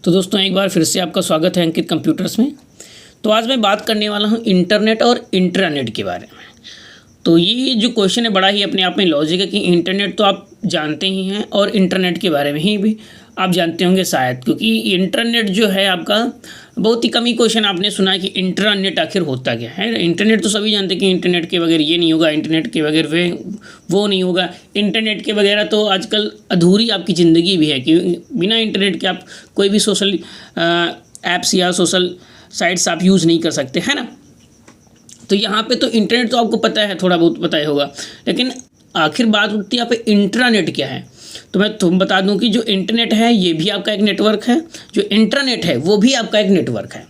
तो दोस्तों एक बार फिर से आपका स्वागत है अंकित कंप्यूटर्स में। तो आज मैं बात करने वाला हूँ इंटरनेट और इंट्रानेट के बारे में। तो ये जो क्वेश्चन है बड़ा ही अपने आप में लॉजिक है कि इंटरनेट तो आप जानते ही हैं और इंटरनेट के बारे में ही भी आप जानते होंगे शायद, क्योंकि इंटरनेट जो है आपका बहुत ही कम ही क्वेश्चन आपने सुना है कि इंट्रानेट आखिर होता क्या है। इंटरनेट तो सभी जानते हैं कि इंटरनेट के बगैर ये नहीं होगा, इंटरनेट के बगैर वो नहीं होगा। इंटरनेट के वगैरह तो आजकल अधूरी आपकी ज़िंदगी भी है कि बिना इंटरनेट के आप कोई भी सोशल ऐप्स या सोशल साइट्स आप यूज़ नहीं कर सकते, है ना। तो यहाँ पे तो इंटरनेट तो आपको पता है, थोड़ा बहुत पता ही होगा, लेकिन आखिर बात उठती है यहाँ पे इंट्रानेट क्या है। तो मैं बता दूं कि जो इंटरनेट है ये भी आपका एक नेटवर्क है, जो इंट्रानेट है वो भी आपका एक नेटवर्क है।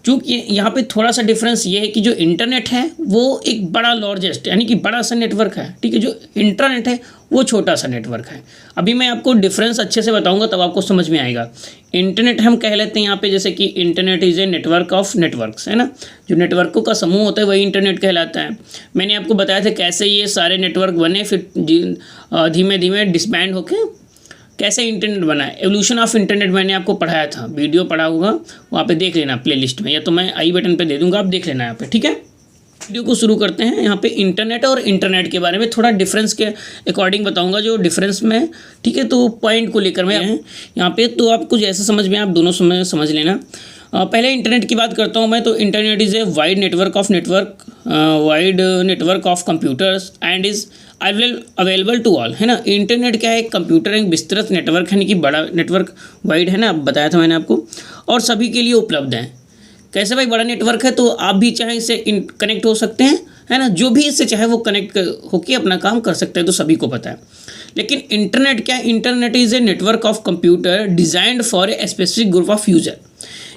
चूँकि यहाँ पे थोड़ा सा डिफरेंस ये है कि जो इंटरनेट है वो एक बड़ा लार्जेस्ट यानी कि बड़ा सा नेटवर्क है, ठीक है। जो इंट्रानेट है वो छोटा सा नेटवर्क है। अभी मैं आपको डिफरेंस अच्छे से बताऊंगा तब आपको समझ में आएगा। इंटरनेट हम कह लेते हैं यहाँ पे जैसे कि internet is a network of networks, है ना। जो नेटवर्कों का समूह होता है वही इंटरनेट कहलाता है। मैंने आपको बताया था कैसे ये सारे नेटवर्क बने, फिर धीमे धीमे डिसबैंड होके कैसे इंटरनेट बना है। एवोल्यूशन ऑफ इंटरनेट मैंने आपको पढ़ाया था, वीडियो पढ़ा होगा, वहाँ पे देख लेना प्लेलिस्ट में, या तो मैं आई बटन पे दे दूँगा, आप देख लेना यहाँ पे, ठीक है। वीडियो को शुरू करते हैं। यहाँ पे इंटरनेट और इंटरनेट के बारे में थोड़ा डिफरेंस के अकॉर्डिंग बताऊंगा, जो डिफरेंस में, ठीक है। तो पॉइंट को लेकर मैं यहाँ पे तो आप कुछ ऐसा समझ में आप दोनों समझ लेना। पहले इंटरनेट की बात करता हूँ मैं। तो internet is a wide network of computers and is available to all, है ना। इंटरनेट क्या है, कंप्यूटर एक विस्तृत नेटवर्क है, यानी कि बड़ा नेटवर्क, वाइड है ना, बताया था मैंने आपको, और सभी के लिए उपलब्ध है। कैसे भाई, बड़ा नेटवर्क है तो आप भी चाहे इससे कनेक्ट हो सकते हैं, है ना। जो भी इससे चाहे वो कनेक्ट होकर अपना काम कर सकते हैं, तो सभी को पता है। लेकिन इंटरनेट क्या है, internet is a network of computer designed for a specific group of user.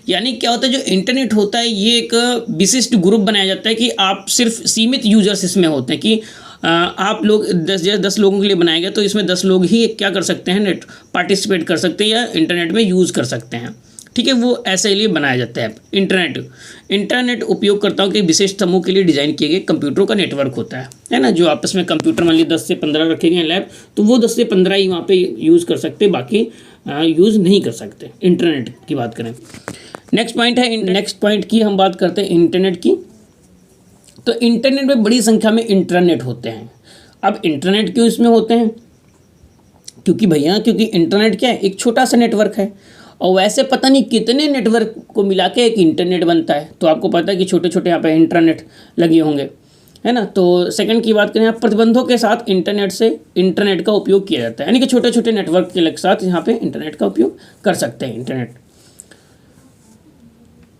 यानी क्या होता है, जो इंटरनेट होता है ये एक विशिष्ट ग्रुप बनाया जाता है कि आप सिर्फ सीमित यूजर्स इसमें होते हैं, कि आप लोग 10 लोगों के लिए बनाया गया, तो इसमें 10 लोग ही क्या कर सकते हैं, पार्टिसिपेट कर सकते हैं या इंटरनेट में यूज़ कर सकते हैं, ठीक है। वो ऐसे लिए बनाया जाता है। इंटरनेट उपयोगकर्ताओं के विशेष समूह के लिए डिज़ाइन किए गए कंप्यूटरों का नेटवर्क होता है ना। जो आपस में कंप्यूटर मान लीजिए 10 से 15 रखे गए हैं लैब, तो वो 10 से 15 ही वहाँ पे यूज़ कर सकते, बाकी यूज़ नहीं कर सकते। इंटरनेट की बात करें, नेक्स्ट पॉइंट की हम बात करते हैं इंटरनेट की। तो इंटरनेट में बड़ी संख्या में इंटरनेट होते हैं। अब इंटरनेट क्यों इसमें होते हैं, क्योंकि इंटरनेट क्या है, एक छोटा सा नेटवर्क है, और वैसे पता नहीं कितने नेटवर्क को मिला के एक इंटरनेट बनता है। तो आपको पता है कि छोटे छोटे यहाँ पे इंटरनेट लगे होंगे, है ना। तो सेकंड की बात करें, आप प्रतिबंधों के साथ इंटरनेट का उपयोग किया जाता है, यानी कि छोटे छोटे नेटवर्क के साथ यहाँ पे इंटरनेट का उपयोग कर सकते हैं।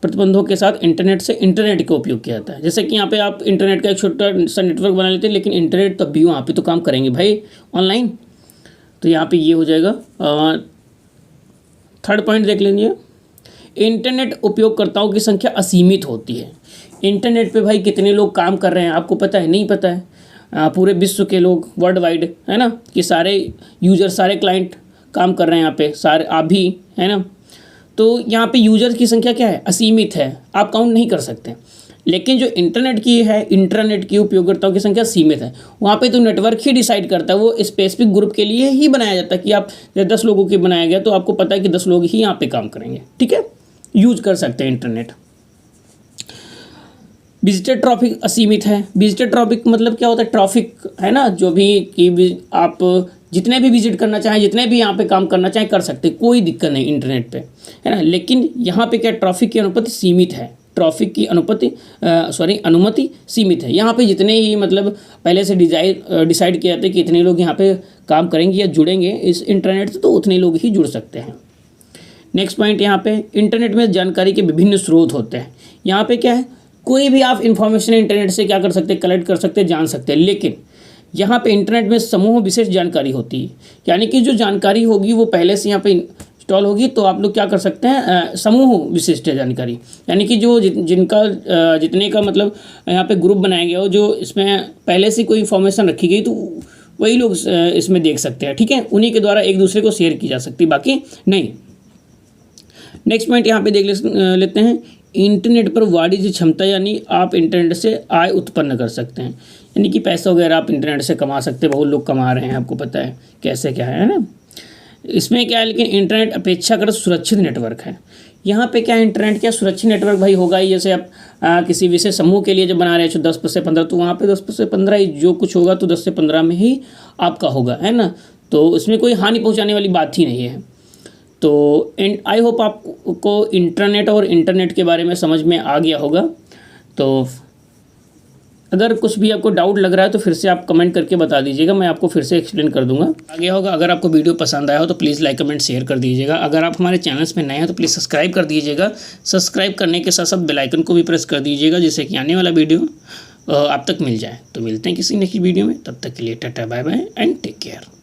प्रतिबंधों के साथ इंटरनेट का उपयोग किया जाता है। जैसे कि यहाँ पे आप इंटरनेट का एक छोटा सा नेटवर्क बना लेते हैं, लेकिन इंटरनेट तब भी वहाँ पे तो काम करेंगे भाई ऑनलाइन। तो यहाँ पे ये हो जाएगा। थर्ड पॉइंट देख लीजिए, इंटरनेट उपयोगकर्ताओं की संख्या असीमित होती है। इंटरनेट पे भाई कितने लोग काम कर रहे हैं आपको पता है, नहीं पता है। पूरे विश्व के लोग, वर्ल्ड वाइड, है ना, कि सारे यूजर, सारे क्लाइंट काम कर रहे हैं यहाँ पे, सारे आप भी, है ना। तो यहाँ पे यूजर की संख्या क्या है, असीमित है, आप काउंट नहीं कर सकते। लेकिन जो इंटरनेट की है, इंटरनेट की उपयोगकर्ताओं की संख्या सीमित है। वहाँ पे तो नेटवर्क ही डिसाइड करता है, वो स्पेसिफिक ग्रुप के लिए ही बनाया जाता है कि आप जब 10 लोगों के बनाया गया तो आपको पता है कि 10 लोग ही यहाँ पे काम करेंगे, ठीक है, यूज कर सकते हैं इंटरनेट। विजिटर ट्रैफिक असीमित है। विजिटर ट्रैफिक मतलब क्या होता है, ट्रैफिक, है ना, जो भी कि आप जितने भी विजिट करना चाहें, जितने भी यहाँ पे काम करना चाहें कर सकते, कोई दिक्कत नहीं इंटरनेट पे, है ना। लेकिन यहाँ पे क्या, ट्रैफिक की अनुमति सीमित है। ट्रैफिक की अनुमति सीमित है। यहाँ पे जितने ही मतलब पहले से डिसाइड किया जाता है कि इतने लोग यहाँ पे काम करेंगे या जुड़ेंगे इस इंटरनेट से, तो उतने लोग ही जुड़ सकते हैं। नेक्स्ट पॉइंट, यहाँ पे इंटरनेट में जानकारी के विभिन्न स्रोत होते हैं। यहाँ पे क्या है, कोई भी आप इंफॉर्मेशन इंटरनेट से क्या कर सकते हैं, कलेक्ट कर सकते हैं, जान सकते हैं। लेकिन यहाँ पे इंटरनेट में समूह विशेष जानकारी होती है, यानी कि जो जानकारी होगी वो पहले से यहाँ पे इंस्टॉल होगी, तो आप लोग क्या कर सकते हैं, समूह विशिष्ट जानकारी, यानी कि जो जितने का मतलब यहाँ पे ग्रुप बनाया गया हो, जो इसमें पहले से कोई इन्फॉर्मेशन रखी गई, तो वही लोग इसमें देख सकते हैं, ठीक है। उन्हीं के द्वारा एक दूसरे को शेयर की जा सकती है, बाकी नहीं। नेक्स्ट पॉइंट यहाँ पे देख लेते हैं, इंटरनेट पर वाणिज्य क्षमता, यानी आप इंटरनेट से आय उत्पन्न कर सकते हैं, यानी कि पैसा वगैरह आप इंटरनेट से कमा सकते हैं। बहुत लोग कमा रहे हैं, आपको पता है कैसे क्या है ना। इसमें क्या है, लेकिन इंटरनेट अपेक्षाकृत सुरक्षित नेटवर्क है। यहाँ पे क्या इंटरनेट क्या सुरक्षित नेटवर्क भाई होगा ही। जैसे आप किसी विशेष समूह के लिए जब बना रहे हो 10/15, तो वहाँ पे 10/15 ही जो कुछ होगा तो 10 से 15 में ही आपका होगा, है ना। तो उसमें कोई हानि पहुँचाने वाली बात ही नहीं है। तो आई होप आपको इंटरनेट और इंटरनेट के बारे में समझ में आ गया होगा। तो अगर कुछ भी आपको डाउट लग रहा है तो फिर से आप कमेंट करके बता दीजिएगा, मैं आपको फिर से एक्सप्लेन कर दूंगा। आ गया होगा। अगर आपको वीडियो पसंद आया हो तो प्लीज़ लाइक कमेंट शेयर कर दीजिएगा। अगर आप हमारे चैनल्स में नए हैं तो प्लीज़ सब्सक्राइब कर दीजिएगा। सब्सक्राइब करने के साथ साथ बेल आइकन को भी प्रेस कर दीजिएगा, जिससे कि आने वाला वीडियो आप तक मिल जाए। तो मिलते हैं किसी नेक्स्ट वीडियो में, तब तक के लिए tata bye bye and take care.